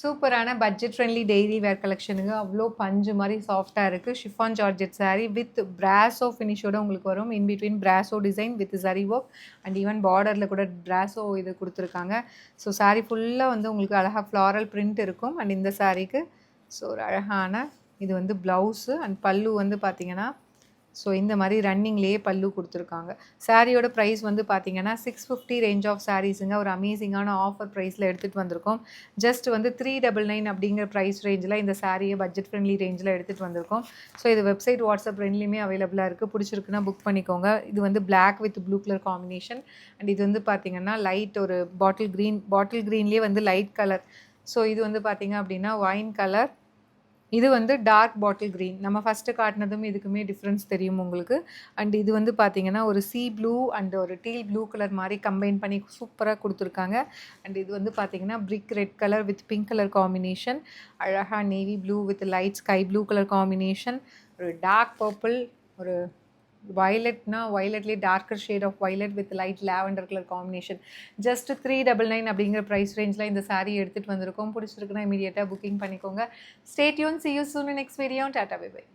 சூப்பரான budget friendly daily wear கலெக்ஷனுங்க. அவ்ளோ பஞ்சு மாரி சாஃப்ட்டா இருக்கு. Chiffon georgette sari with brasso ஃபினிஷோட உங்களுக்கு வரும். In between brasso design with zari work and even பார்டர்ல கூட பிராஸோ இது குடுத்துருக்காங்க. ஸோ சாரி ஃபுல்லா வந்து உங்களுக்கு அழகா ஃப்ளாரல் பிரிண்ட் இருக்கும். அண்ட் இந்த சாரிக்கு ஸோ ஒரு அழகான இது வந்து ப்ளவுஸு அண்ட் பல்லு வந்து பார்த்தீங்கன்னா, ஸோ இந்த மாரி ரன்னிங்லேயே பல்லு குடுத்துருக்காங்க. சாரியோட ப்ரைஸ் வந்து பார்த்தீங்கன்னா, 650 ரேஞ்ச் ஆஃப் சாரீஸுங்க. ஒரு அமேசிங்கான ஆஃபர் ப்ரைஸில் எடுத்துகிட்டு வந்திருக்கோம். ஜஸ்ட் வந்து 399 அப்படிங்கிற ப்ரைஸ் ரேஞ்சில் இந்த சாரியை பட்ஜெட் ஃப்ரெண்ட்லி ரேஞ்சில் எடுத்துகிட்டு வந்திருக்கோம். ஸோ இது வெப்சைட், வாட்ஸ்அப் ரெண்டுலேயுமே அவைலபிளாக இருக்குது. பிடிச்சிருக்குன்னா புக் பண்ணிக்கோங்க. இது வந்து black with blue colour combination. And இது வந்து பார்த்தீங்கன்னா, லைட் ஒரு பாட்டில் க்ரீன்லேயே வந்து லைட் கலர். ஸோ இது வந்து பார்த்தீங்க அப்படின்னா ஒயின் கலர். இது வந்து டார்க் பாட்டில் கிரீன். நம்ம ஃபர்ஸ்ட்டு காட்டினதும் இதுக்குமே டிஃப்ரென்ஸ் தெரியும் உங்களுக்கு. அண்ட் இது வந்து பார்த்தீங்கன்னா, ஒரு சீ ப்ளூ அண்ட் ஒரு டீல் ப்ளூ கலர் மாரி கம்பைன் பண்ணி சூப்பரா குடுத்துருக்காங்க. அண்ட் இது வந்து பார்த்தீங்கன்னா, brick red colour with pink colour combination. அழகா navy blue with light sky blue colour combination. ஒரு டார்க் பர்பிள், ஒரு வயலட்னா வயலட்லேயே darker shade of violet with light lavender colour combination. Just 399 அப்படிங்கிற ப்ரைஸ் ரேஞ்சில் இந்த சாரீ எடுத்துகிட்டு வந்திருக்கோம். பிடிச்சிருக்குன்னா இமீடியட்டாக புக்கிங் பண்ணிக்கோங்க. Stay tune. See you soon in next video. Tata, bye bye.